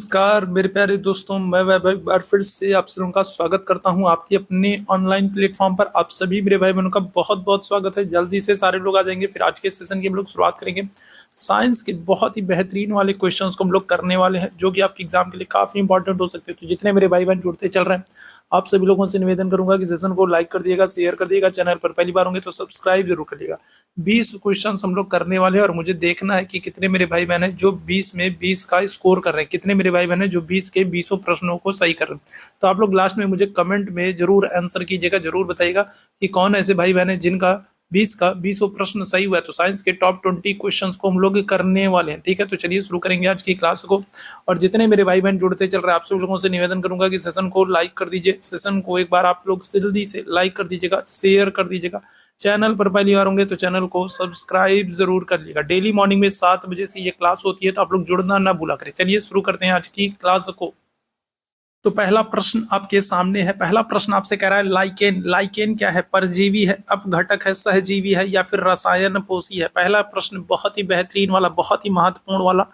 नमस्कार मेरे प्यारे दोस्तों, मैं वैभव एक बार फिर से आप सभी का स्वागत करता हूं आपके अपने ऑनलाइन प्लेटफॉर्म पर। आप सभी मेरे भाई बहनों का बहुत बहुत स्वागत है। जल्दी से सारे लोग आ जाएंगे। फिर आज के सेशन की हम लोग शुरुआत करेंगे। साइंस के बहुत ही बेहतरीन वाले क्वेश्चंस को हम लोग करने वाले हैं, जो कि आपके एग्जाम के लिए काफी इंपॉर्टेंट हो सकते हैं। तो जितने मेरे भाई बहन जुड़ते चल रहे हैं, आप सभी लोगों से निवेदन करूंगा कि सेशन को लाइक कर दिएगा, शेयर कर दिएगा, चैनल पर पहली बार होंगे तो सब्सक्राइब जरूर करिएगा। 20 क्वेश्चन हम लोग करने वाले हैं और मुझे देखना है कि कितने मेरे भाई बहन है जो 20 में 20 का स्कोर कर रहे हैं, कितने मेरे भाई बहन है जो 20 के 20 प्रश्नों को सही कर रहे हैं। तो आप लोग लास्ट में मुझे कमेंट में जरूर आंसर कीजिएगा, जरूर बताइएगा कि कौन ऐसे भाई बहन है जिनका 20 का 20 प्रश्न सही हुआ है। तो साइंस के टॉप 20 क्वेश्चंस को हम लोग करने वाले हैं। ठीक है, तो चलिए शुरू करेंगे आज की क्लास को। और जितने मेरे भाई बहन जुड़ते चल रहे हैं, आप सब लोगों से निवेदन करूंगा कि सेशन को लाइक कर दीजिए। सेशन को एक बार आप लोग जल्दी से लाइक कर दीजिएगा, शेयर कर दीजिएगा। चैनल पर पहली बार होंगे तो चैनल को सब्सक्राइब जरूर कर लीजिएगा। डेली मॉर्निंग में 7 बजे से ये क्लास होती है, तो आप लोग जुड़ना ना भूला करें। चलिए शुरू करते हैं आज की क्लास को। तो पहला प्रश्न आपके सामने है। पहला प्रश्न आपसे कह रहा है लाइकेन। लाइकेन क्या है? परजीवी है, अपघटक है, सहजीवी है या फिर रसायन पोषी है? पहला प्रश्न बहुत ही बेहतरीन वाला, बहुत ही महत्वपूर्ण वाला।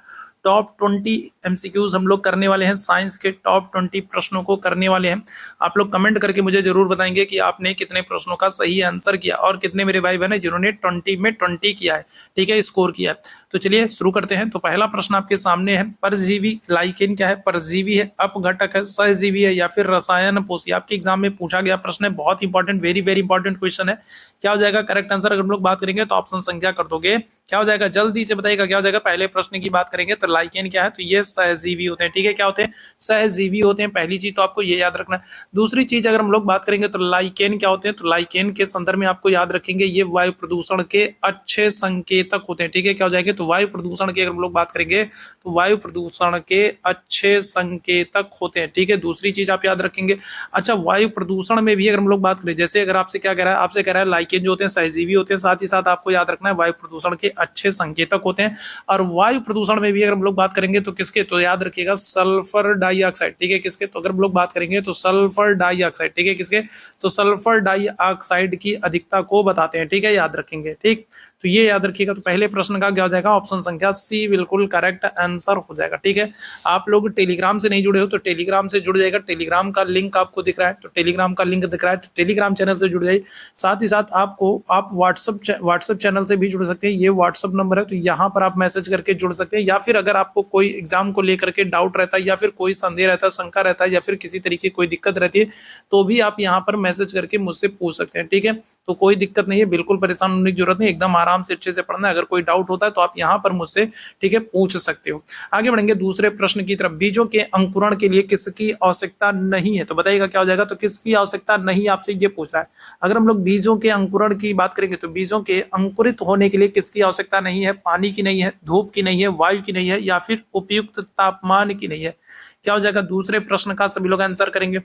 टॉप 20 एमसीक्यूज हम लोग करने वाले हैं। साइंस के टॉप 20 प्रश्नों को करने वाले हैं। आप लोग कमेंट करके मुझे जरूर बताएंगे कि आपने कितने प्रश्नों का सही आंसर किया और कितने मेरे भाई बहन है जिन्होंने 20 में 20 किया है। ठीक है, स्कोर किया है। तो चलिए शुरू करते हैं। तो पहला प्रश्न आपके सामने है, परजीवी लाइकेन क्या है? परजीवी है, अपघटक है, सहजीवी है या फिर रसायन पोषी? आपके एग्जाम में पूछा गया प्रश्न है, बहुत important, very very important question है। क्या हो जाएगा करेक्ट आंसर? अगर हम लोग बात करेंगे तो ऑप्शन संख्या कर दोगे, क्या हो जाएगा जल्दी से बताइएगा। क्या हो जाएगा? पहले प्रश्न की बात करेंगे तो लाइकेन क्या है? तो ये सहजीवी होते हैं। ठीक है, क्या होते हैं? सहजीवी होते हैं। पहली चीज तो आपको ये याद रखना है। दूसरी चीज अगर हम लोग बात करेंगे तो लाइकेन क्या होते हैं? तो लाइकेन के संदर्भ में आपको याद रखेंगे ये वायु प्रदूषण के अच्छे संकेतक होते हैं। ठीक है, क्या हो जाएगा? तो वायु प्रदूषण की अगर हम लोग बात करेंगे तो वायु प्रदूषण के अच्छे संकेतक होते हैं। ठीक है, दूसरी चीज आप याद रखेंगे। अच्छा, वायु प्रदूषण में भी अगर हम लोग बात करें, जैसे अगर आपसे क्या कह रहा है, आपसे कह रहा है लाइकेन जो होते हैं सहजीवी होते हैं, साथ ही साथ आपको याद रखना है वायु प्रदूषण के अच्छे संकेतक होते हैं। और वायु प्रदूषण में भी अगर हम लोग बात करेंगे तो किसके? तो याद रखिएगा सल्फर डाइऑक्साइड। ठीक है, किसके? तो अगर हम लोग बात करेंगे तो सल्फर डाइऑक्साइड। ठीक है, किसके? तो सल्फर डाइऑक्साइड की अधिकता को बताते हैं। ठीक है, याद रखेंगे। ठीक, तो ये याद रखिएगा। तो पहले प्रश्न का क्या हो जाएगा? ऑप्शन संख्या सी बिल्कुल करेक्ट आंसर हो जाएगा। ठीक है, आप लोग टेलीग्राम से नहीं जुड़े हो तो टेलीग्राम से जुड़ जाएगा। टेलीग्राम का लिंक आपको दिख रहा है, तो टेलीग्राम का लिंक दिख रहा है, तो टेलीग्राम चैनल से जुड़ जाइए। साथ ही साथ आप व्हाट्सएप चैनल से भी जुड़ सकते हैं। ये व्हाट्सएप नंबर है, तो यहाँ पर आप मैसेज करके जुड़ सकते हैं। या फिर अगर आपको कोई एग्जाम को लेकर के डाउट रहता है या फिर कोई संदेह रहता है, शंका रहता है या फिर किसी तरीके की कोई दिक्कत रहती है, तो भी आप यहाँ पर मैसेज करके मुझसे पूछ सकते हैं। ठीक है, तो कोई दिक्कत नहीं है, बिल्कुल परेशान होने की जरूरत नहीं, एकदम आराम से अच्छे से पढ़ना है। अगर कोई डाउट होता है तो आप यहाँ पर मुझसे ठीक है पूछ सकते हो। आगे बढ़ेंगे दूसरे प्रश्न की तरफ। बीजों के अंकुरण के लिए किसकी आवश्यकता नहीं है? तो बताइएगा क्या हो जाएगा? तो किसकी आवश्यकता नहीं, आपसे ये पूछ रहा है। अगर हम लोग बीजों के अंकुरण की बात करेंगे तो बीजों के अंकुरित होने के लिए किसकी आवश्यकता नहीं है? पानी की नहीं है, धूप की नहीं है, वायु की नहीं है या फिर उपयुक्त तापमान की नहीं है? क्या हो जाएगा? दूसरे प्रश्न का सभी लोग आंसर करेंगे।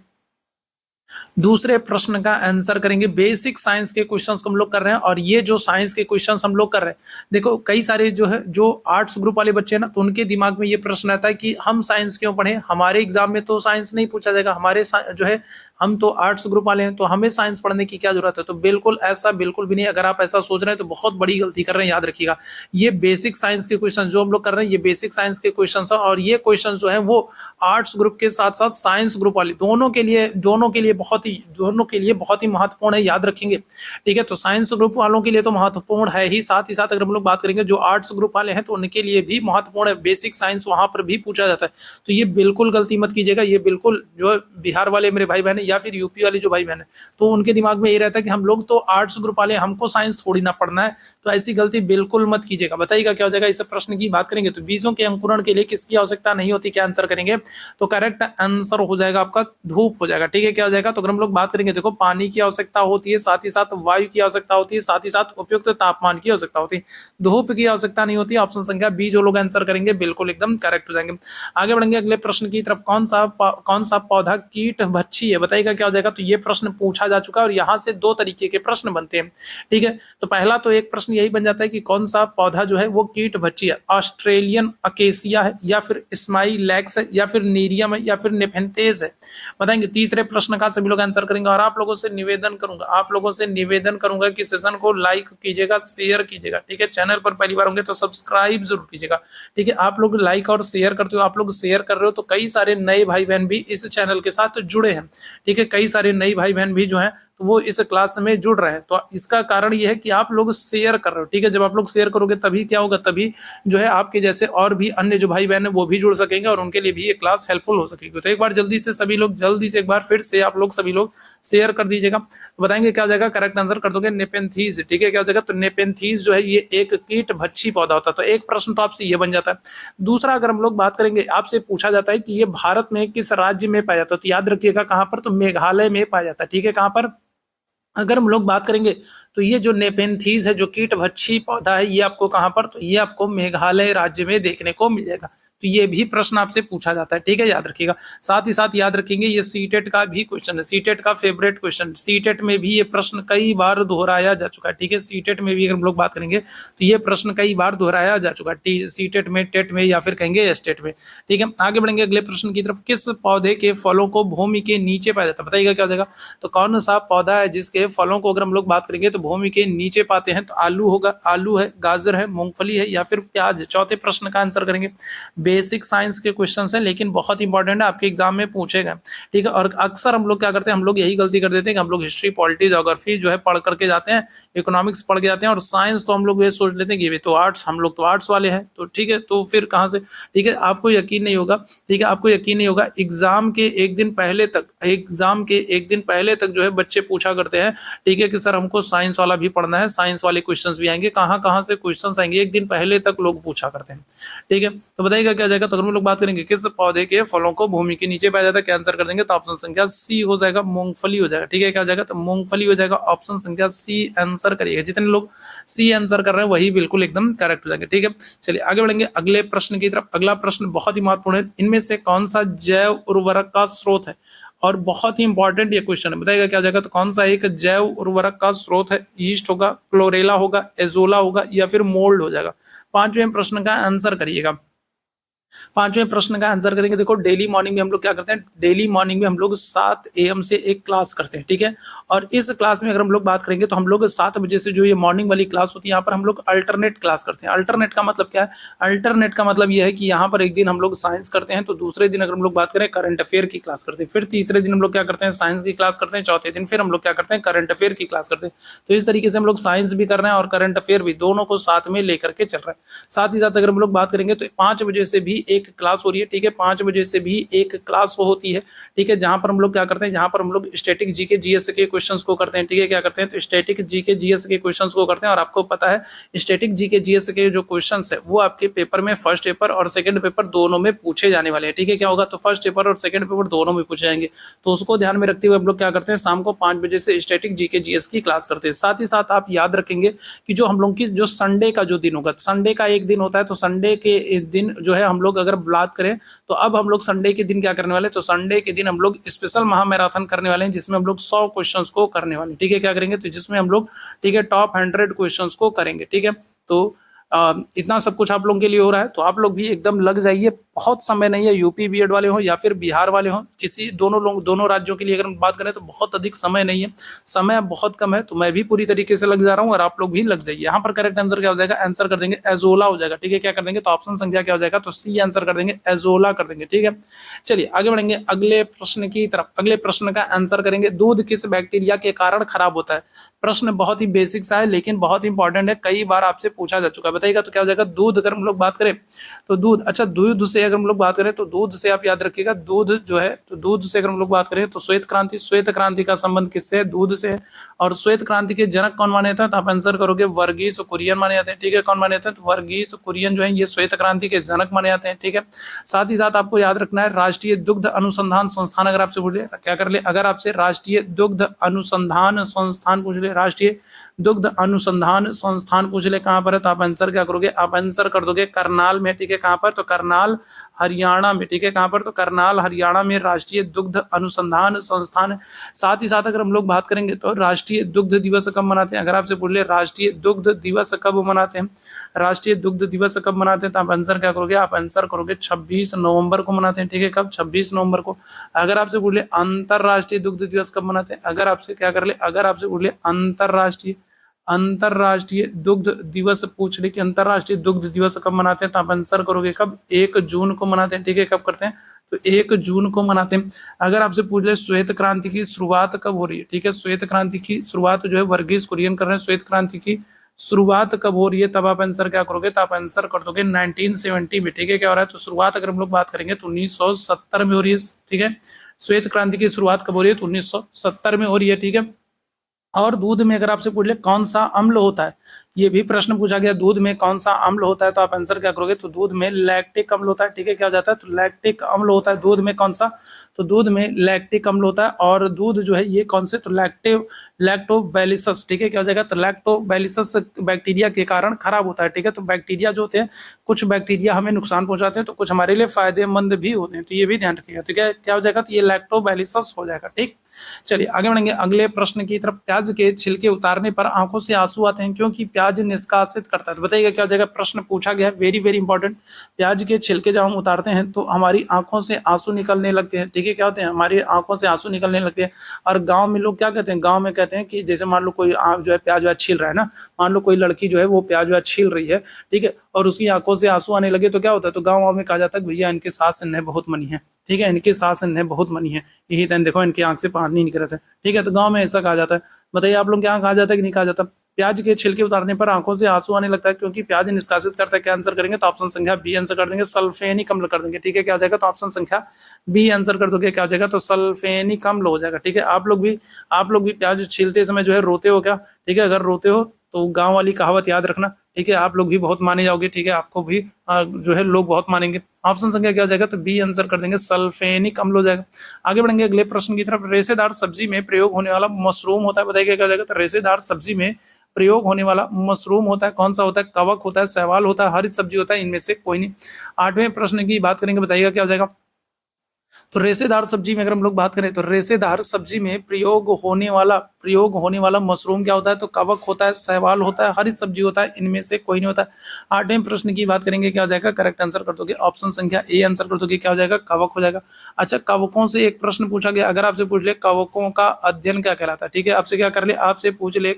दूसरे प्रश्न का आंसर करेंगे। बेसिक साइंस के क्वेश्चंस को हम लोग कर रहे हैं और ये जो साइंस के क्वेश्चंस हम लोग कर रहे हैं, देखो कई सारे जो है जो आर्ट्स ग्रुप वाले बच्चे हैं ना, तो उनके दिमाग में ये प्रश्न आता है कि हम साइंस क्यों पढ़ें, हमारे एग्जाम में तो साइंस नहीं पूछा जाएगा, हमारे जो है हम तो आर्ट्स ग्रुप वाले हैं तो हमें साइंस पढ़ने की क्या जरूरत है? तो बिल्कुल ऐसा बिल्कुल भी नहीं। अगर आप ऐसा सोच रहे हैं तो बहुत बड़ी गलती कर रहे हैं। याद रखिएगा, ये बेसिक साइंस के क्वेश्चन जो हम लोग कर रहे हैं, ये बेसिक साइंस के क्वेश्चन है और ये क्वेश्चन जो है वो आर्ट्स ग्रुप के साथ साथ साइंस ग्रुप वाले दोनों के लिए बहुत ही महत्वपूर्ण है। याद रखेंगे। ठीक है, तो साइंस ग्रुप वालों के लिए तो महत्वपूर्ण है ही, साथ ही साथ अगर हम लोग बात करेंगे जो आर्ट्स ग्रुप वाले हैं तो उनके लिए भी महत्वपूर्ण है। बेसिक साइंस वहां पर भी पूछा जाता है, तो ये बिल्कुल गलती मत कीजिएगा। ये बिल्कुल जो बिहार वाले मेरे भाई बहन या फिर यूपी वाले जो भाई बहन है, तो उनके दिमाग में ये रहता है कि हम लोग तो आर्ट्स ग्रुप वाले, हमको साइंस थोड़ी ना पढ़ना है। तो ऐसी गलती बिल्कुल मत कीजिएगा। बताइएगा क्या हो जाएगा? इस प्रश्न की बात करेंगे तो बीजों के अंकुरण के लिए किसकी आवश्यकता नहीं होती? क्या आंसर करेंगे? तो करेक्ट आंसर हो जाएगा आपका धूप हो जाएगा। ठीक है, क्या हो जाएगा? तो अगर हम लोग बात करेंगे, देखो पानी की आवश्यकता होती है, साथ ही साथ वायु की आवश्यकता होती है, साथ ही साथ उपयुक्त तापमान की आवश्यकता होती है। धूप की आवश्यकता नहीं होती। ऑप्शन संख्या बी जो लोग आंसर करेंगे बिल्कुल एकदम करेक्ट हो जाएंगे। आगे बढ़ेंगे अगले प्रश्न की तरफ। कौन सा पौधा कीट भक्षी है? बताइएगा क्या हो जाएगा? तो ये प्रश्न पूछा जा चुका है और यहाँ से दो तरीके के प्रश्न बनते हैं। ठीक है, तो पहला तो एक प्रश्न यही बन जाता है कि कौन सा पौधा जो है वो कीट भक्षी है? ऑस्ट्रेलियन अकेसिया है या फिर स्माइलैक्स है या फिर नीरियम है या फिर नेफेंथेस है? बताएंगे। तीसरे प्रश्न का सभी लोग आंसर करेंगे। और आप लोगों से निवेदन करूंगा कि सेशन को लाइक कीजिएगा, शेयर कीजिएगा, ठीक है। चैनल पर पहली बार होंगे तो सब्सक्राइब जरूर कीजिएगा, ठीक है। आप लोग लाइक और शेयर करते हो, आप लोग शेयर कर रहे हो तो कई सारे नए भाई बहन भी इस चैनल के साथ जुड़े हैं, ठीक है। कई सारे नए भाई बहन भी जो है तो वो इस क्लास में जुड़ रहे हैं। तो इसका कारण ये है कि आप लोग शेयर कर रहे हो, ठीक है। जब आप लोग शेयर करोगे तभी क्या होगा, तभी जो है आपके जैसे और भी अन्य जो भाई बहन है वो भी जुड़ सकेंगे और उनके लिए भी ये क्लास हेल्पफुल हो सकेगी। तो एक बार जल्दी से सभी लोग जल्दी से एक बार फिर से आप लोग सभी लोग शेयर कर दीजिएगा। तो बताएंगे क्या हो जाएगा, करेक्ट आंसर कर दोगे नेपेंथीज, ठीक है। क्या हो जाएगा, तो नेपेंथीज जो है ये एक कीट भक्षी पौधा होता है। तो एक प्रश्न तो आपसे ये बन जाता है। दूसरा अगर हम लोग बात करेंगे, आपसे पूछा जाता है कि ये भारत में किस राज्य में पाया जाता है, तो याद रखिएगा कहां पर, तो मेघालय में पाया जाता है, ठीक है। कहां पर, अगर हम लोग बात करेंगे तो ये जो नेपेंथीज है, जो कीटभक्षी पौधा है, ये आपको कहां पर, तो ये आपको मेघालय राज्य में देखने को मिल जाएगा। तो ये भी प्रश्न आपसे पूछा जाता है, ठीक है, याद रखिएगा। साथ ही साथ याद रखेंगे ये सीटेट का भी क्वेश्चन है, सीटेट का फेवरेट क्वेश्चन। सीटेट में भी ये प्रश्न कई बार दोहराया जा चुका है, ठीक है। सीटेट में भी अगर हम लोग बात करेंगे तो ये प्रश्न कई बार दोहराया जा चुका है, सीटेट में, टेट में या फिर कहेंगे स्टेट में, ठीक है। आगे बढ़ेंगे अगले प्रश्न की तरफ। किस पौधे के फलों को भूमि के नीचे पाया जाता है, बताइएगा क्या हो जाएगा। तो कौन सा पौधा है जिसके फलों को अगर हम लोग बात करेंगे तो भूमि के नीचे पाते हैं, तो आलू होगा, आलू है, गाजर है, मूंगफली है या फिर प्याज है। चौथे प्रश्न का आंसर करेंगे। बेसिक साइंस के क्वेश्चंस हैं लेकिन बहुत इंपॉर्टेंट है, आपके एग्जाम में पूछे गए, ठीक है। और अक्सर हम लोग क्या करते हैं, हम लोग यही गलती कर देते हैं कि हम लोग हिस्ट्री, पॉलिटी, ज्योग्राफी जो है पढ़ करके जाते हैं, इकोनॉमिक्स पढ़ के जाते हैं, और साइंस तो हम लोग ये सोच लेते हैं कि ये तो आर्ट्स, हम लोग तो आर्ट्स वाले हैं, तो ठीक है। तो फिर कहाँ से, ठीक है, आपको यकीन नहीं होगा, ठीक है, आपको यकीन नहीं होगा। एग्जाम के एक दिन पहले तक जो है बच्चे पूछा करते हैं, ठीक है, कि सर हमको साइंस वाला भी पढ़ना है, साइंस वाले क्वेश्चंस भी आएंगे। कहाँ से क्वेश्चंस आएंगे, एक दिन पहले तक लोग पूछा करते हैं, ठीक है। तो बताइएगा क्या जाएगा। तो अगर हम लोग बात करेंगे किस पौधे के फलों को भूमि के नीचे पाया जाता है, क्या आंसर कर देंगे, तो ऑप्शन संख्या सी हो जाएगा, मूंगफली हो जाएगा, ठीक है। क्या हो जाएगा, तो मूंगफली हो जाएगा। ऑप्शन संख्या सी आंसर करिएगा। जितने लोग सी आंसर कर रहे हैं वही बिल्कुल एकदम करेक्ट हो जाएंगे, ठीक है। चलिए आगे बढ़ेंगे अगले प्रश्न की तरफ। अगला प्रश्न बहुत ही महत्वपूर्ण है। इनमें से कौन सा जैव उर्वरक का स्रोत है, और बहुत ही इंपॉर्टेंट ये क्वेश्चन है, बताइएगा क्या हो जाएगा। तो कौन सा एक जैव उर्वरक का स्रोत है, ईस्ट होगा, क्लोरेला होगा, एजोला होगा या फिर मोल्ड हो जाएगा। पांचवें प्रश्न का आंसर करिएगा। पांचवें प्रश्न का आंसर करेंगे। देखो डेली मॉर्निंग में हम लोग क्या करते हैं, डेली मॉर्निंग में हम लोग 7 AM से एक क्लास करते हैं, ठीक है। और इस क्लास में अगर हम लोग बात करेंगे तो हम लोग 7 बजे से जो ये मॉर्निंग वाली क्लास होती है, यहाँ पर हम लोग अल्टरनेट क्लास करते हैं। अल्टरनेट का मतलब क्या है, अल्टरनेट का मतलब ये है कि यहाँ पर एक दिन हम लोग साइंस करते हैं, तो दूसरे दिन अगर हम लोग बात करें करंट अफेयर की क्लास करते हैं, फिर तीसरे दिन हम लोग क्या करते हैं, साइंस की क्लास करते हैं, चौथे दिन फिर हम लोग क्या करते हैं, करंट अफेयर की क्लास करते हैं। तो इस तरीके से हम लोग साइंस भी कर रहे हैं और करंट अफेयर भी, दोनों को साथ में लेकर के चल रहे हैं। साथ ही साथ अगर हम लोग बात करेंगे तो 5 बजे से भी एक क्लास हो रही है, ठीक है। 5 बजे से भी एक क्लास होती है, ठीक है, जहां पर हम लोग क्या करते हैं, जहां पर हम लोग स्टैटिक जीके जीएस के क्वेश्चंस को करते हैं, ठीक है। क्या करते हैं, तो स्टैटिक जीके जीएस के क्वेश्चंस को करते हैं। और आपको पता है स्टैटिक जीके जीएस के जो क्वेश्चंस है वो आपके पेपर में फर्स्ट पेपर और सेकंड पेपर दोनों में पूछे जाने वाले हैं, ठीक है। क्या होगा, तो फर्स्ट पेपर और सेकंड पेपर दोनों में पूछे जाएंगे। तो उसको ध्यान में रखते हुए हम लोग क्या करते हैं, शाम को 5 बजे से स्टैटिक जीके जीएस की क्लास करते हैं। साथ ही साथ आप याद रखेंगे कि जो हम लोग की जो संडे का जो दिन होगा, संडे का एक दिन होता है, तो संडे के दिन जो है हम लोग अगर बात करें तो अब हम लोग संडे के दिन क्या करने वाले, तो संडे के दिन हम लोग स्पेशल महामैराथन करने वाले हैं, जिसमें हम लोग 100 क्वेश्चंस को करने वाले हैं, ठीक है। क्या करेंगे, तो जिसमें हम लोग, ठीक है, टॉप 100 क्वेश्चंस को करेंगे, ठीक है। तो इतना सब कुछ आप लोगों के लिए हो रहा है, तो आप लोग भी एकदम लग जाइए। बहुत समय नहीं है, यूपी बीएड वाले हो या फिर बिहार वाले हो, किसी दोनों लोग, दोनों राज्यों के लिए अगर हम बात करें तो बहुत अधिक समय नहीं है, समय बहुत कम है। तो मैं भी पूरी तरीके से लग जा रहा हूँ और आप लोग भी लग जाइए। यहाँ पर करेक्ट आंसर क्या हो जाएगा, आंसर कर देंगे एजोला हो जाएगा, ठीक है। क्या कर देंगे, तो ऑप्शन संख्या क्या हो जाएगा, तो सी आंसर कर देंगे, एजोला कर देंगे, ठीक है। चलिए आगे बढ़ेंगे अगले प्रश्न की तरफ। अगले प्रश्न का आंसर करेंगे, दूध किस बैक्टीरिया के कारण खराब होता है। प्रश्न बहुत ही बेसिक सा है लेकिन बहुत इंपॉर्टेंट है, कई बार आपसे पूछा जा चुका है। बताइएगा तो क्या हो जाएगा, दूध अगर हम लोग बात करें तो दूध, अच्छा दूध से अगर हम लोग बात करें तो दूध से आप याद रखिएगा, दूध जो है, तो दूध से अगर हम लोग बात करें तो श्वेत क्रांति, श्वेत क्रांति का संबंध किससे है, दूध से है। और श्वेत क्रांति के जनक कौन माने जाते हैं, तो आप आंसर करोगे वर्गीस कुरियन माने जाते हैं, ठीक है। कौन माने जाते हैं, तो वर्गीस कुरियन जो है ये श्वेत क्रांति के जनक माने जाते हैं, ठीक है। साथ ही साथ आपको याद रखना है राष्ट्रीय दुग्ध अनुसंधान संस्थान, अगर आपसे पूछ ले क्या कर ले, अगर आपसे राष्ट्रीय दुग्ध अनुसंधान संस्थान पूछ ले, राष्ट्रीय दुग्ध अनुसंधान संस्थान पूछ ले कहां पर है, तो आप आंसर क्या करोगे, आप आंसर कर दोगे करनाल में, ठीक है। कहां पर, तो करनाल हरियाणा में, ठीक है। कहाँ पर? तो करनाल हरियाणा में राष्ट्रीय दुग्ध अनुसंधान संस्थान है। साथ ही साथ अगर हम लोग बात करेंगे तो राष्ट्रीय दुग्ध दिवस कब मनाते हैं, अगर आपसे पूछ ले राष्ट्रीय दुग्ध दिवस कब मनाते हैं, राष्ट्रीय दुग्ध दिवस कब मनाते हैं, तो आप आंसर क्या करोगे, आप आंसर करोगे 26 नवंबर को मनाते हैं, ठीक है। कब? 26 नवंबर को। अगर आपसे पूछ ले अंतरराष्ट्रीय दुग्ध दिवस कब मनाते हैं, अगर आपसे क्या कर ले, अगर आपसे पूछ ले अंतरराष्ट्रीय दुग्ध दिवस पूछ ले कि अंतरराष्ट्रीय दुग्ध दिवस कब मनाते हैं, तो आप आंसर करोगे कब, 1 जून को मनाते हैं, ठीक है। कब करते हैं? तो 1 जून को मनाते हैं। अगर आपसे पूछ ले श्वेत क्रांति की शुरुआत कब हो रही है, ठीक है, श्वेत क्रांति की शुरुआत जो है वर्गीज कुरियन कर रहे हैं, श्वेत क्रांति की शुरुआत कब हो रही है, तब आप आंसर क्या करोगे, तो आप आंसर कर दोगे 1970 में, ठीक है। क्या हो रहा है? तो शुरुआत अगर हम लोग बात करेंगे तो 1970 में हो रही है, ठीक है। श्वेत क्रांति की शुरुआत कब हो रही है? तो 1970 में हो रही है, ठीक है। और दूध में अगर आपसे पूछ ले कौन सा अम्ल होता है, ये भी प्रश्न पूछा गया, दूध में कौन सा अम्ल होता है, तो आप आंसर क्या करोगे, तो दूध में लैक्टिक अम्ल होता है, ठीक है। क्या हो जाता है? तो लैक्टिक अम्ल होता है दूध में, कौन सा? तो दूध में लैक्टिक अम्ल होता है। और दूध जो है ये कौन से, तो लैक्टोबैलिसस, ठीक है। क्या हो जाएगा? तो लैक्टोबैलिसस बैक्टीरिया के कारण खराब होता है, ठीक है। तो बैक्टीरिया जो होते हैं, कुछ बैक्टीरिया हमें नुकसान पहुंचाते हैं, तो कुछ हमारे लिए फायदेमंद भी होते हैं, तो ये भी ध्यान रखिएगा, ठीक है। क्या हो जाएगा? तो ये लैक्टोबैलिसस हो जाएगा, ठीक। चलिए आगे बढ़ेंगे अगले प्रश्न की तरफ। प्याज के छिलके उतारने पर आंखों से आंसू आते हैं क्योंकि प्याज निष्कासित करता है, तो बताइएगा क्या हो जाएगा, प्रश्न पूछा गया है, वेरी वेरी इंपॉर्टेंट। प्याज के छिलके जब हम उतारते हैं तो हमारी आंखों से आंसू निकलने लगते हैं, ठीक है। क्या होते हैं? हमारी आंखों से आंसू निकलने लगते हैं। और गांव में लोग क्या कहते हैं, गांव में कहते हैं कि जैसे मान लो कोई जो है प्याज छील रहा है ना, मान लो कोई लड़की जो है वो प्याज छील रही है, ठीक है, और उसकी आंखों से आंसू आने लगे तो क्या होता है, तो गाँव में कहा जाता है भैया इनके सास ने बहुत मनी है, ठीक है, इनके सास ने बहुत मनी है, यही दिन देखो इनकी आंख से पानी निकल रहा था, ठीक है। तो गांव में ऐसा कहा जाता है। बताइए आप लोग क्या कहा जाता है कि नहीं कहा जाता? प्याज के छिलके उतारने पर आंखों से आंसू आने लगता है क्योंकि प्याज निष्कासित करता है। क्या आंसर करेंगे? तो ऑप्शन संख्या बी आंसर कर देंगे, सल्फेनिक अम्ल कर देंगे, ठीक है। क्या हो जाएगा? तो ऑप्शन संख्या बी आंसर कर दोगे, क्या हो जाएगा, तो सल्फेनिक अम्ल हो जाएगा, ठीक है। आप लोग भी प्याज छीलते समय जो है रोते हो क्या, ठीक है। अगर रोते हो तो गांव वाली कहावत याद रखना, ठीक है। आप लोग भी बहुत माने जाओगे, ठीक है, आपको भी जो है लोग बहुत मानेंगे। ऑप्शन संख्या क्या हो जाएगा, तो बी आंसर कर देंगे, सल्फेनिक अम्ल हो जाएगा। आगे बढ़ेंगे अगले प्रश्न की तरफ। रेशेदार सब्जी में प्रयोग होने वाला मशरूम होता है, बताइए क्या हो जाएगा, तो रेशेदार सब्जी में प्रयोग होने वाला मशरूम होता है, कौन सा होता है? कवक होता है, शैवाल होता है, हरित सब्जी होता है, इनमें से कोई नहीं। 8वें प्रश्न की बात करेंगे, बताइएगा क्या हो जाएगा। तो रेशेदार सब्जी में अगर हम लोग बात करें तो रेशेदार सब्जी में प्रयोग होने वाला मशरूम क्या होता है, तो कवक होता है, शैवाल होता है, हरित सब्जी होता है, इनमें से कोई नहीं होता है। 8वें प्रश्न की बात करेंगे, क्या हो जाएगा, करेक्ट आंसर कर दोगे, ऑप्शन संख्या ए आंसर कर दोगे, क्या हो जाएगा, कवक हो जाएगा। अच्छा, कवकों से एक प्रश्न पूछा गया, अगर आपसे पूछ ले कवकों का अध्ययन क्या कहलाता है, ठीक है, आपसे क्या कर ले, आपसे पूछ ले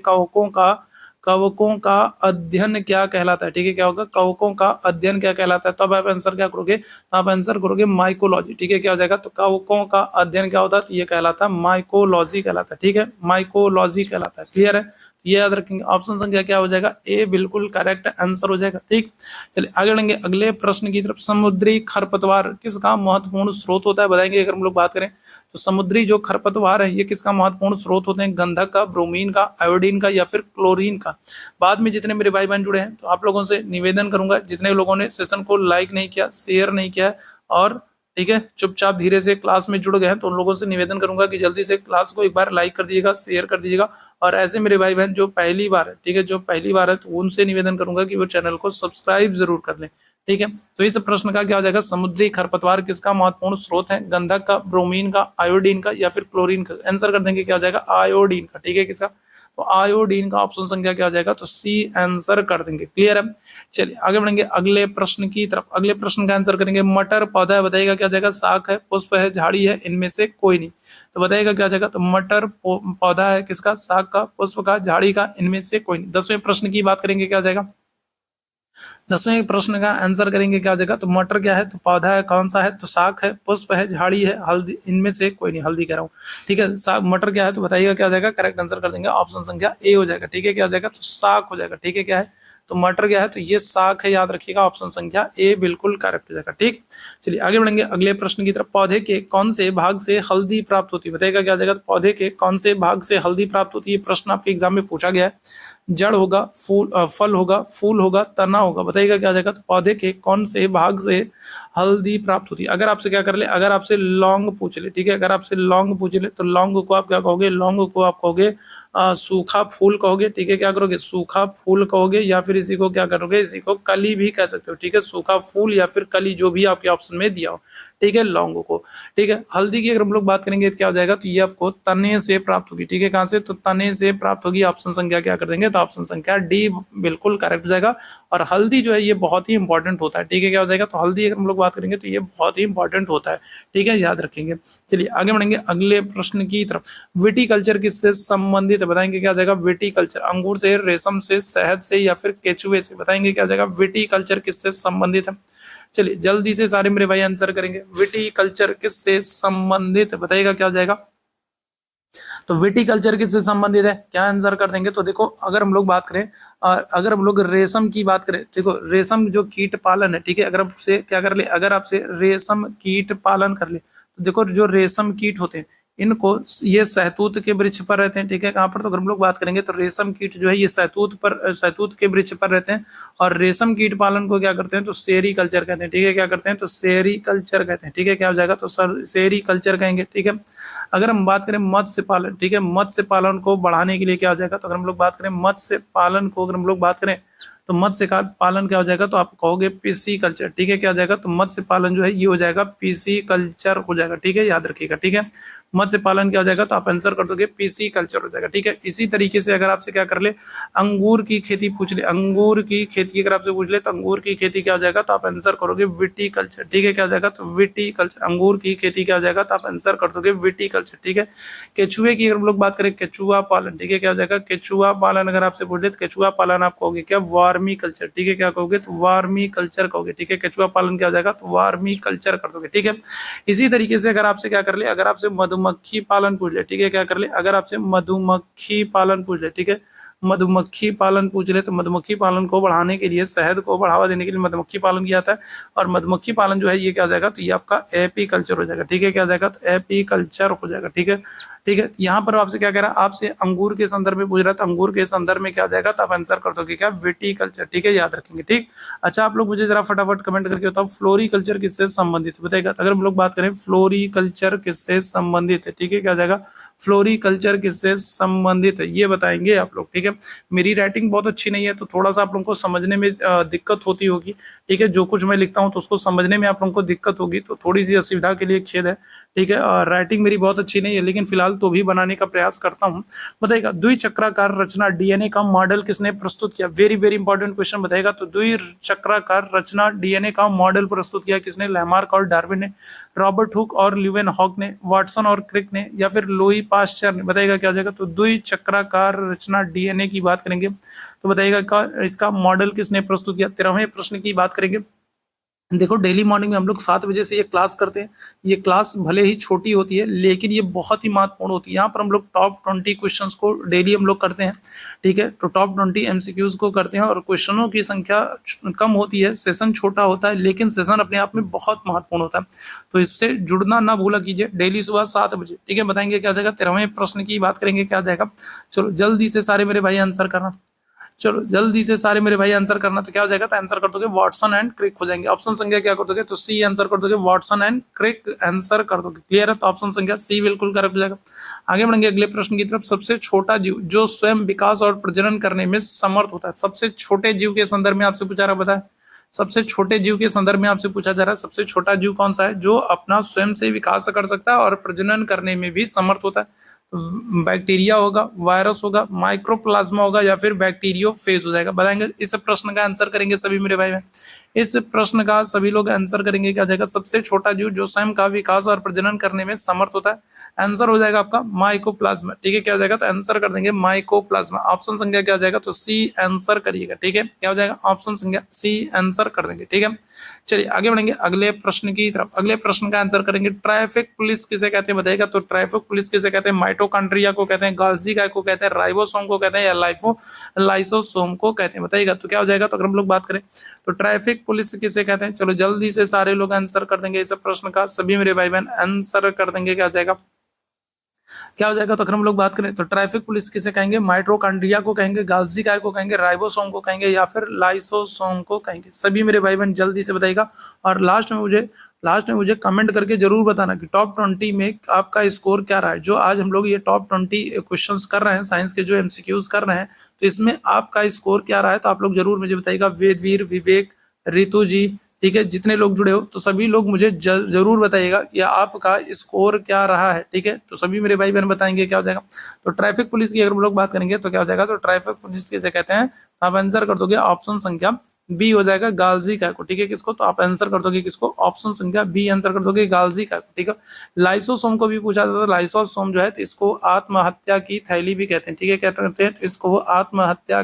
कवकों का अध्ययन क्या कहलाता है, ठीक है, क्या होगा, कवकों का अध्ययन क्या कहलाता है, तब आप आंसर क्या करोगे, आप आंसर करोगे माइकोलॉजी, ठीक है। क्या हो जाएगा, तो कवकों का अध्ययन क्या होता है, तो ये कहलाता है माइकोलॉजी कहलाता है, ठीक है, माइकोलॉजी कहलाता है। क्लियर है? ये याद रखेंगे। ऑप्शन संख्या क्या हो जाएगा, ए बिल्कुल करेक्ट आंसर हो जाएगा, ठीक। चलिए आगे बढ़ेंगे अगले प्रश्न की तरफ। समुद्री खरपतवार किसका महत्वपूर्ण स्रोत होता है, बताएंगे। अगर हम लोग बात करें तो समुद्री जो खरपतवार है ये किसका महत्वपूर्ण स्रोत होते हैं, गंधक का, ब्रोमीन का, आयोडीन का, या फिर क्लोरीन का। बाद में जितने मेरे भाई बहन जुड़े हैं तो आप लोगों से निवेदन करूंगा, जितने लोगों ने सेशन को लाइक नहीं किया, शेयर नहीं किया और ठीक है चुपचाप धीरे से क्लास में जुड़ गए हैं, तो उन लोगों से निवेदन करूंगा कि जल्दी से क्लास को एक बार लाइक कर दीजिएगा, शेयर कर दीजिएगा। और ऐसे मेरे भाई बहन जो पहली बार है, ठीक है, जो पहली बार है तो उनसे निवेदन करूंगा कि वो चैनल को सब्सक्राइब जरूर कर लें, ठीक है। तो इस प्रश्न का क्या हो जाएगा, समुद्री खरपतवार किसका महत्वपूर्ण स्रोत है, गंधक का, ब्रोमीन का, आयोडीन का, या फिर क्लोरीन का। आंसर कर देंगे, क्या हो जाएगा, आयोडीन का, ठीक है। किसका, तो आयोडीन का। ऑप्शन संख्या क्या हो जाएगा, तो सी आंसर कर देंगे। क्लियर है? चलिए आगे बढ़ेंगे अगले प्रश्न की तरफ। अगले प्रश्न का आंसर करेंगे, मटर पौधा है, बताइएगा क्या हो जाएगा, शाख है, पुष्प है, झाड़ी है, इनमें से कोई नहीं। तो बताइएगा क्या हो जाएगा, तो मटर पौधा है, किसका, शाख का, पुष्प का, झाड़ी का, इनमें से कोई नहीं। 10वें प्रश्न की बात करेंगे, क्या हो जाएगा, 10वें प्रश्न का आंसर करेंगे, क्या हो जाएगा, तो मटर क्या है, तो पौधा है, कौन सा है, तो शाख है, पुष्प है, झाड़ी है, हल्दी, इनमें से कोई नहीं। हल्दी कह रहा हूँ, ठीक है। मटर क्या है, तो बताइएगा क्या हो जाएगा, करेक्ट आंसर कर देंगे, ऑप्शन संख्या ए हो जाएगा, ठीक है। क्या हो जाएगा, तो शाख हो जाएगा, ठीक है। क्या है, तो मटर क्या है, तो ये शाख है, याद रखिएगा, ऑप्शन संख्या ए बिल्कुल करेक्ट हो जाएगा, ठीक। चलिए आगे बढ़ेंगे अगले प्रश्न की तरफ। पौधे के कौन से भाग से हल्दी प्राप्त होती है, बताइएगा क्या हो जाएगा, तो पौधे के कौन से भाग से हल्दी प्राप्त होती है। प्रश्न आपके एग्जाम में पूछा गया है। जड़ होगा, फूल, फल होगा, फूल होगा, तना होगा, बताइए बताइएगा क्या हो जाएगा। तो पौधे के कौन से भाग से हल्दी प्राप्त होती है। अगर आपसे क्या कर ले, अगर आपसे लौंग पूछ ले, ठीक है, अगर आपसे लौंग पूछ ले तो लौंग को आप क्या कहोगे, लौंग को आप कहोगे सूखा फूल कहोगे, ठीक है, क्या करोगे, सूखा फूल कहोगे, या फिर इसी को क्या करोगे, इसी को कली भी कह सकते हो, ठीक है, सूखा फूल या फिर कली, जो भी आपके ऑप्शन में दिया हो, ठीक है, लौंग को। ठीक है, हल्दी की अगर हम लोग बात करेंगे तो क्या हो जाएगा, तो ये आपको तने से प्राप्त होगी, ठीक है, कहां से, तो तने से प्राप्त होगी। ऑप्शन संख्या क्या कर देंगे, तो ऑप्शन संख्या डी बिल्कुल करेक्ट हो जाएगा। और हल्दी जो है ये बहुत ही इंपॉर्टेंट होता है, ठीक है, क्या हो जाएगा, तो हल्दी अगर हम लोग बात करेंगे तो ये बहुत ही इंपॉर्टेंट होता है, ठीक है, याद रखेंगे। चलिए आगे बढ़ेंगे अगले प्रश्न की तरफ। विटीकल्चर किससे संबंधित है, बताएंगे क्या हो जाएगा, विटीकल्चर अंगूर से, रेशम से, शहद से, या फिर केचुए से, बताएंगे क्या हो जाएगा, विटीकल्चर किससे संबंधित है। चलिए जल्दी से सारे मेरे भाई आंसर करेंगे, विटीकल्चर किससे संबंधित है, बताइएगा क्या हो जाएगा। तो विटीकल्चर किससे संबंधित है, क्या आंसर कर देंगे। तो देखो अगर हम लोग बात करें, अगर हम लोग रेशम की बात करें, देखो रेशम जो कीट पालन है, ठीक है, अगर आपसे क्या कर ले, अगर आपसे रेशम कीट पालन कर ले, तो देखो जो रेशम कीट होते हैं इनको, ये सहतूत के वृक्ष पर रहते हैं, ठीक है, कहाँ पर, तो अगर हम लोग बात करेंगे तो रेशम कीट जो है ये सहतूत के वृक्ष पर रहते हैं। और रेशम कीट पालन को क्या करते हैं, तो सेरीकल्चर कहते हैं, ठीक है, क्या करते हैं, तो सेरीकल्चर कहते हैं, ठीक है, क्या हो जाएगा, तो सर सेरीकल्चर कहेंगे। ठीक है, अगर हम बात करें मत्स्य पालन, ठीक है, मत्स्य पालन को बढ़ाने के लिए क्या हो जाएगा, तो अगर हम लोग बात करें मत्स्य पालन को, अगर हम लोग बात करें तो मत्स्य का पालन क्या हो जाएगा, तो आप कहोगे पीसी कल्चर, ठीक है, क्या हो जाएगा, तो मत्स्य पालन जो है ये हो जाएगा पीसी कल्चर हो जाएगा, ठीक है, याद रखिएगा। ठीक है, मत्स्य पालन क्या हो जाएगा, तो आप आंसर कर दोगे पीसी कल्चर हो जाएगा। ठीक है, इसी तरीके से अगर आपसे क्या कर ले, अंगूर की खेती पूछ ले, अंगूर की खेती अगर आपसे पूछ ले तो अंगूर की खेती क्या हो जाएगा, तो आप आंसर करोगे विटी कल्चर, ठीक है, क्या हो जाएगा, तो विटी कल्चर, अंगूर की खेती क्या हो जाएगा, तो आप आंसर कर दोगे विटी कल्चर। ठीक है, केचुए की अगर हम लोग बात करें, केचुआ पालन, ठीक है, क्या हो जाएगा, केचुआ पालन अगर आपसे पूछ ले तो केचुआ पालन आप कहोगे क्या, वार्मी कल्चर, ठीक है, क्या कहोगे, तो वार्मी कल्चर कहोगे। ठीक है, केचुआ पालन क्या हो जाएगा, तो वार्मी कल्चर कर दोगे। ठीक है, इसी तरीके से अगर आपसे क्या कर ले, अगर आपसे मधुमक्खी पालन पूछ ले, ठीक है, क्या कर ले, अगर आपसे मधुमक्खी पालन पूछ ले, ठीक है, मधुमक्खी पालन पूछ ले तो मधुमक्खी पालन को बढ़ाने के लिए, शहद को बढ़ावा देने के लिए मधुमक्खी पालन किया जाता है। और मधुमक्खी पालन जो है ये क्या हो जाएगा, तो ये आपका एपी कल्चर हो जाएगा। ठीक है, क्या हो जाएगा, तो एपी कल्चर हो जाएगा। ठीक है, ठीक है, यहाँ पर आपसे क्या कह रहा है, आपसे अंगूर के संदर्भ में पूछ रहा है, तो अंगूर के संदर्भ में क्या हो जाएगा, तो आप आंसर कर दोगे क्या, विटीकल्चर। ठीक है, याद रखेंगे। ठीक, अच्छा आप लोग मुझे जरा फटाफट कमेंट करके बताओ फ्लोरीकल्चर किससे संबंधित है, बताएगा। अगर हम लोग बात करें फ्लोरीकल्चर किससे संबंधित है, ठीक है, क्या हो जाएगा, फ्लोरीकल्चर किससे संबंधित है ये बताएंगे आप लोग। ठीक है, मेरी राइटिंग बहुत अच्छी नहीं है तो थोड़ा सा आप लोगों को समझने में दिक्कत होती होगी। ठीक है, जो कुछ मैं लिखता हूँ तो उसको समझने में आप लोगों को दिक्कत होगी, तो थोड़ी सी असुविधा के लिए खेद है। ठीक है, और राइटिंग मेरी बहुत अच्छी नहीं है लेकिन फिलहाल तो भी बनाने का प्रयास करता हूँ। बताइएगा द्विचक्राकार रचना डीएनए का मॉडल किसने प्रस्तुत किया, वेरी वेरी इंपॉर्टेंट क्वेश्चन। बताइएगा तो द्विचक्राकार रचना डीएनए का मॉडल प्रस्तुत किया किसने, लैमार्क और डार्विन ने, रॉबर्ट हुक और ल्यूवेन हॉक ने, वाटसन और क्रिक ने, या फिर लुई पास्चर ने। बताइएगा क्या हो जाएगा, तो द्विचक्राकार रचना डीएनए की बात करेंगे तो बताइएगा इसका मॉडल किसने प्रस्तुत किया। 13वें प्रश्न की बात करेंगे। देखो डेली मॉर्निंग में हम लोग 7 बजे से ये क्लास करते हैं। ये क्लास भले ही छोटी होती है लेकिन ये बहुत ही महत्वपूर्ण होती है। यहाँ पर हम लोग टॉप 20 क्वेश्चंस को डेली हम लोग करते हैं। ठीक है, तो टॉप 20 एमसीक्यूज को करते हैं और क्वेश्चनों की संख्या कम होती है, सेशन छोटा होता है, लेकिन सेशन अपने आप में बहुत महत्वपूर्ण होता है। तो इससे जुड़ना ना भूला कीजिए, डेली सुबह 7 बजे। ठीक है, बताएंगे क्या जाएगा। 13वें प्रश्न की बात करेंगे, क्या जाएगा। चलो जल्दी से सारे मेरे भाई आंसर करना, चलो जल्दी से सारे मेरे भाई आंसर करना। तो क्या हो जाएगा, तो आंसर कर दोगे वाटसन एंड क्रिक हो जाएंगे। ऑप्शन संख्या क्या कर दोगे, तो सी आंसर कर दोगे, वाटसन एंड क्रिक आंसर कर दोगे। क्लियर है, तो ऑप्शन संख्या सी बिल्कुल करेक्ट हो जाएगा। आगे बढ़ेंगे अगले प्रश्न की तरफ। सबसे छोटा जीव जो स्वयं विकास और प्रजनन करने में समर्थ होता है, सबसे छोटे जीव के संदर्भ में आपसे पूछा रहा, बताए सबसे छोटे जीव के संदर्भ में आपसे पूछा जा रहा है सबसे छोटा जीव कौन सा है जो अपना स्वयं से विकास कर सकता है और प्रजनन करने में भी समर्थ होता है। बैक्टीरिया होगा, वायरस होगा, माइक्रोप्लाज्मा होगा, या फिर बैक्टीरियोफेज हो जाएगा। बताएंगे इस प्रश्न का आंसर करेंगे सभी मेरे भाई में। इस प्रश्न का सभी लोग आंसर करेंगे, क्या जाएगा, सबसे छोटा जीव जो स्वयं का विकास और प्रजनन करने में समर्थ होता है। आंसर हो जाएगा आपका माइकोप्लाज्मा। ठीक है, क्या हो जाएगा, तो आंसर कर देंगे माइकोप्लाज्मा। ऑप्शन संख्या क्या हो जाएगा, तो सी आंसर करिएगा। ठीक है, क्या हो जाएगा, ऑप्शन संख्या सी आंसर कर देंगे। ठीक है, चलिए आगे बढ़ेंगे अगले प्रश्न की तरफ। अगले प्रश्न का आंसर करेंगे ट्राइफिक पुलिस किसे कहते हैं, बताइएगा। तो ट्राइफिक पुलिस किसे कहते हैं, माइटोकॉन्ड्रिया को कहते हैं, गाल्जी काय को कहते हैं, राइबोसोम को कहते हैं, या लाइसोसोम को कहते हैं। बताइएगा तो क्या हो जाएगा। तो अगर हम लोग बात करें तो ट्रैफिक पुलिस किसे कहते हैं, चलो जल्दी से सारे लोग आंसर कर देंगे इस प्रश्न का। सभी मेरे भाई बहन आंसर कर देंगे, क्या हो जाएगा। क्या हो जाएगा? तो अगर हम लोग बात करें तो ट्रैफिक पुलिस किसे कहेंगे? माइटोकॉन्ड्रिया को कहेंगे, गाल्जी काय को कहेंगे, राइबोसोम को कहेंगे या फिर लाइसोसोम को कहेंगे? सभी मेरे भाई बहन जल्दी से बताइएगा। और लास्ट में मुझे कमेंट करके जरूर बताना कि टॉप 20 में आपका स्कोर क्या रहा है। जो आज हम लोग ये टॉप 20 क्वेश्चंस कर रहे हैं, साइंस के जो एमसीक्यूज कर रहे हैं, तो इसमें आपका स्कोर क्या रहा है, तो आप लोग जरूर मुझे बताइएगा। वेदवीर, विवेक, रितु जी, ठीक है, जितने लोग जुड़े हो तो सभी लोग मुझे जरूर बताइएगा कि आपका स्कोर क्या रहा है। ठीक है, तो सभी मेरे भाई बहन बताएंगे क्या हो जाएगा। तो ट्रैफिक पुलिस की अगर हम लोग बात करेंगे तो क्या हो जाएगा? तो ट्रैफिक पुलिस किसे कहते हैं? आप आंसर कर दोगे ऑप्शन संख्या बी हो जाएगा, गाल्जी काय को। ठीक है, किसको? तो आप आंसर कर दोगे किसको? ऑप्शन संख्या बी आंसर कर दोगे, गाल्जी काय को। ठीक है, लाइसोसोम को भी पूछा जाता है। लाइसोसोम जो है तो इसको आत्महत्या की थैली भी कहते हैं। ठीक है, क्या कहते हैं? तो इसको आत्महत्या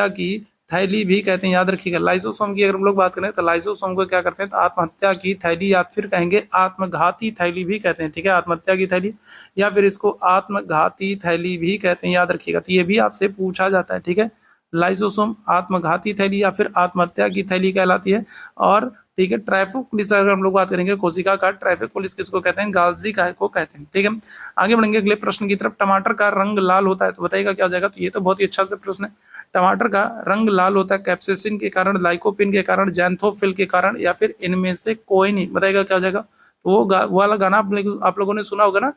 की थैली भी कहते हैं, याद रखिएगा। लाइसोसोम की अगर हम लोग बात करें तो लाइसोसोम को क्या करते हैं? तो आत्महत्या की थैली या फिर कहेंगे आत्मघाती थैली भी कहते हैं। ठीक है, आत्महत्या की थैली या फिर इसको आत्मघाती थैली भी कहते हैं, याद रखिएगा। तो ये भी आपसे पूछा जाता है। ठीक है, लाइसोसोम आत्मघाती थैली या फिर आत्महत्या की थैली कहलाती है। और ठीक है, ट्रैफिक पुलिस अगर हम लोग बात करेंगे कोशिका का, ट्रैफिक पुलिस किसको कहते हैं? गाल्जी काय को कहते हैं। ठीक है, आगे बढ़ेंगे अगले प्रश्न की तरफ। टमाटर का रंग लाल होता है तो बताइएगा क्या हो जाएगा? तो ये तो बहुत ही अच्छा सा प्रश्न है। टमाटर का रंग लाल होता है कैप्सेसिन के कारण, लाइकोपिन के कारण, जैंथोफिल के कारण या फिर इनमें से कोई नहीं? बताइएगा क्या हो जाएगा? तो वो वाला गाना आप लोगों ने सुना होगा ना,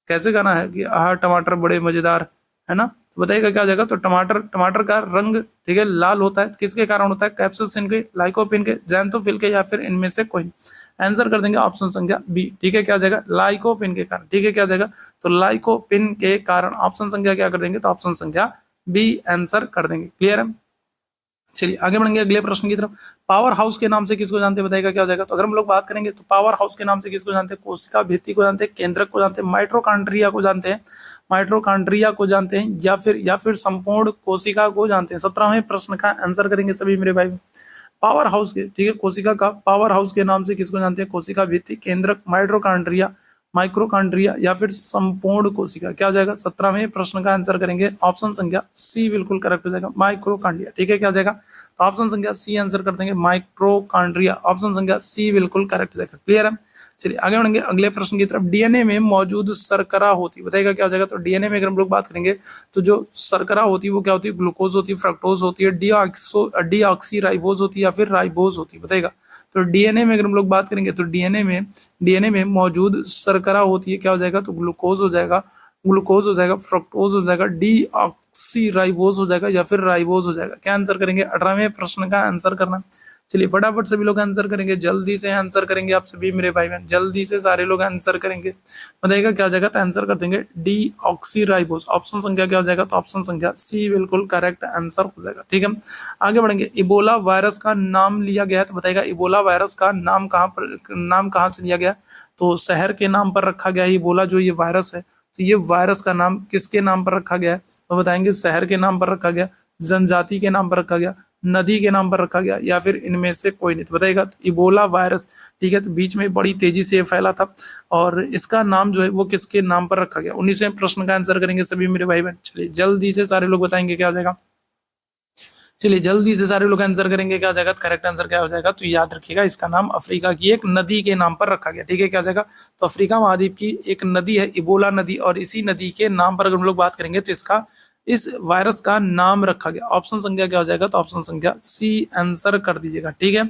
कैसे गाना है कि आह टमाटर बड़े मजेदार, है ना? तो बताइएगा क्या हो जाएगा? तो टमाटर का रंग, ठीक है, लाल होता है किसके कारण होता है? कैप्सेसिन के, लाइकोपिन के, जैंथोफिल के या फिर इनमें से कोई नहीं? आंसर कर देंगे ऑप्शन संख्या बी। ठीक है, क्या हो जाएगा? लाइकोपिन के कारण। ठीक है, क्या हो जाएगा? तो लाइकोपिन के कारण ऑप्शन संख्या क्या कर देंगे? तो ऑप्शन संख्या बी आंसर कर देंगे। क्लियर है? चलिए आगे बढ़ेंगे अगले प्रश्न की तरफ। पावर हाउस के नाम से किसको जानते हैं? बताइएगा क्या हो जाएगा? तो अगर हम लोग बात करेंगे तो पावर हाउस के नाम से किसको जानते हैं? कोशिका भित्ति को जानते हैं, केंद्रक को जानते हैं, माइटोकॉन्ड्रिया को जानते हैं, या फिर संपूर्ण कोशिका को जानते हैं। 17वें प्रश्न का आंसर करेंगे सभी मेरे भाई। पावर हाउस के, ठीक है, कोशिका का पावर हाउस के नाम से किसको जानते हैं? कोशिका भित्ति, केंद्रक, माइक्रोकांड्रिया या फिर संपूर्ण कोशिका। क्या हो जाएगा? 17वें प्रश्न का आंसर करेंगे ऑप्शन संख्या सी, बिल्कुल करेक्ट हो जाएगा, माइक्रोकांड्रिया। ठीक है, क्या हो जाएगा? तो ऑप्शन संख्या सी आंसर कर देंगे, माइक्रोकांड्रिया। ऑप्शन संख्या सी बिल्कुल करेक्ट हो जाएगा। क्लियर है? चलिए आगे बढ़ेंगे अगले प्रश्न की तरफ। डीएनए में मौजूद शर्करा होती, बताइएगा क्या हो जाएगा? तो डीएनए में अगर हम लोग बात करेंगे तो जो शर्करा होती है वो क्या होती है? ग्लूकोज होती है, फ्रक्टोज होती है, डीऑक्सी राइबोज होती है या फिर राइबोज होती है? बताइएगा। तो डीएनए में अगर हम लोग बात करेंगे तो डीएनए में मौजूद शर्करा होती है, क्या हो जाएगा? तो ग्लूकोज हो जाएगा, फ्रक्टोज हो जाएगा, डीऑक्सी राइबोज हो जाएगा या फिर राइबोज हो जाएगा। क्या आंसर करेंगे? 18वें प्रश्न का आंसर करना। चलिए फटाफट सभी लोग आंसर करेंगे, जल्दी से आंसर करेंगे आप सभी मेरे भाई बहन, जल्दी से सारे लोग आंसर करेंगे। बताइएगा क्या हो जाएगा? तो आंसर कर देंगे डी ऑक्सी राइबोस। ऑप्शन संख्या क्या हो जाएगा? तो ऑप्शन संख्या सी बिल्कुल करेक्ट आंसर हो जाएगा। ठीक है, आगे बढ़ेंगे। इबोला वायरस का नाम लिया गया है, तो बताइएगा इबोला वायरस का नाम कहाँ से लिया गया? तो शहर के नाम पर रखा गया है। इबोला जो ये वायरस है, तो ये वायरस का नाम किसके नाम पर रखा गया है? तो बताएंगे शहर के नाम पर रखा गया, जनजाति के नाम पर रखा गया, नदी के नाम पर रखा गया या फिर इनमें से कोई नहीं? तो बताइएगा। तो इबोला वायरस, ठीक है, तो बीच में बड़ी तेजी से फैला था और इसका नाम जो है वो किसके नाम पर रखा गया? 19वें प्रश्न का आंसर करेंगे सभी मेरे भाई बहन। चलिए जल्दी से सारे लोग बताएंगे क्या हो जाएगा। चलिए जल्दी से सारे लोग आंसर करेंगे क्या हो जाएगा। करेक्ट आंसर क्या हो जाएगा? तो याद रखिएगा इसका नाम अफ्रीका की एक नदी के नाम पर रखा गया। ठीक है, क्या हो जाएगा? तो अफ्रीका महाद्वीप की एक नदी है इबोला नदी, और इसी नदी के नाम पर अगर हम लोग बात करेंगे तो इस वायरस का नाम रखा गया। ऑप्शन संख्या क्या हो जाएगा? तो ऑप्शन संख्या सी आंसर कर दीजिएगा। ठीक है,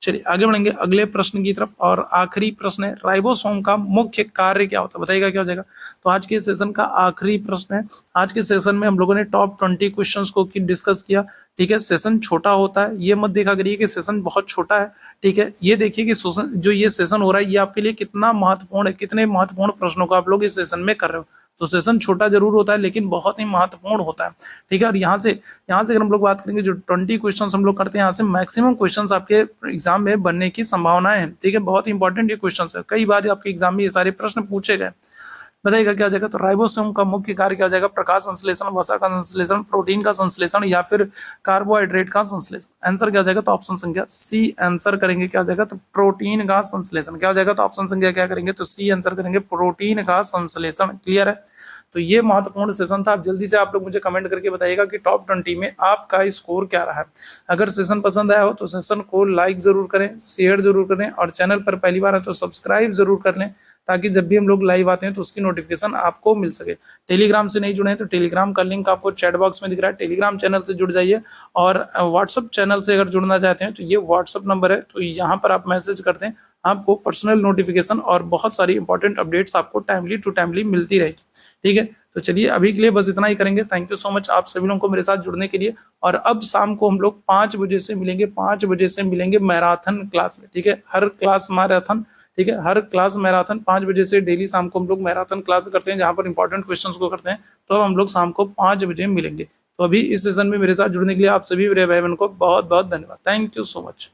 चलिए आगे बढ़ेंगे अगले प्रश्न की तरफ और आखिरी प्रश्न है, राइबोसोम का मुख्य कार्य क्या होता है? बताइएगा क्या हो जाएगा। तो आज के सेशन का आखिरी प्रश्न है। आज के सेशन में हम लोगों ने टॉप 20 क्वेश्चंस को डिस्कस किया। ठीक है, सेशन छोटा होता है, ये मत देखा करिए कि सेशन बहुत छोटा है। ठीक है, ये देखिए कि जो ये सेशन हो रहा है ये आपके लिए कितना महत्वपूर्ण है, कितने महत्वपूर्ण प्रश्नों को आप लोग इस सेशन में कर रहे हो। तो सेशन छोटा जरूर होता है लेकिन बहुत ही महत्वपूर्ण होता है। ठीक है, और यहाँ से अगर हम लोग बात करेंगे जो 20 क्वेश्चन हम लोग करते हैं, यहाँ से मैक्सिमम क्वेश्चन आपके एग्जाम में बनने की संभावनाएं हैं। ठीक है, बहुत इंपॉर्टेंट ये क्वेश्चन है, कई बार आपके एग्जाम में ये सारे प्रश्न पूछे गए। बताइएगा क्या हो जाएगा। तो राइबोसोम का मुख्य कार्य क्या हो जाएगा? प्रकाश संश्लेषण, वसा का संश्लेषण, प्रोटीन का संश्लेषण या फिर कार्बोहाइड्रेट का संश्लेषण। आंसर क्या हो जाएगा? तो ऑप्शन संख्या सी आंसर करेंगे। क्या हो जाएगा? तो प्रोटीन का संश्लेषण। क्या हो जाएगा? तो ऑप्शन संख्या क्या करेंगे? तो सी आंसर करेंगे, प्रोटीन का संश्लेषण। क्लियर है? तो ये महत्वपूर्ण सेशन था। आप जल्दी से आप लोग मुझे कमेंट करके बताइएगा कि टॉप 20 में आपका स्कोर क्या रहा है। अगर सेशन पसंद आया हो तो सेशन को लाइक जरूर करें, शेयर जरूर करें और चैनल पर पहली बार है तो सब्सक्राइब जरूर कर लें, ताकि जब भी हम लोग लाइव आते हैं तो उसकी नोटिफिकेशन आपको मिल सके। टेलीग्राम से नहीं जुड़े हैं तो टेलीग्राम का लिंक आपको चैट बॉक्स में दिख रहा है, टेलीग्राम चैनल से जुड़ जाइए। और व्हाट्सअप चैनल से अगर जुड़ना चाहते हैं तो ये व्हाट्सअप नंबर है, तो यहाँ पर आप मैसेज करते हैं, आपको पर्सनल नोटिफिकेशन और बहुत सारी इंपॉर्टेंट अपडेट्स आपको टाइमली टू टाइमली मिलती रहेगी। ठीक है, तो चलिए अभी के लिए बस इतना ही करेंगे। थैंक यू सो मच आप सभी लोगों को मेरे साथ जुड़ने के लिए। और अब शाम को हम लोग 5 बजे से मिलेंगे, 5 बजे से मिलेंगे मैराथन क्लास में। ठीक है, हर क्लास मैराथन, ठीक है, हर क्लास मैराथन 5 बजे से डेली शाम को हम लोग मैराथन क्लास करते हैं, जहाँ पर इंपॉर्टेंट क्वेश्चंस को करते हैं। तो अब हम लोग शाम को 5 बजे मिलेंगे। तो अभी इस सेशन में मेरे साथ जुड़ने के लिए आप सभी मेरे भाई बहन को बहुत बहुत धन्यवाद। Thank you so much.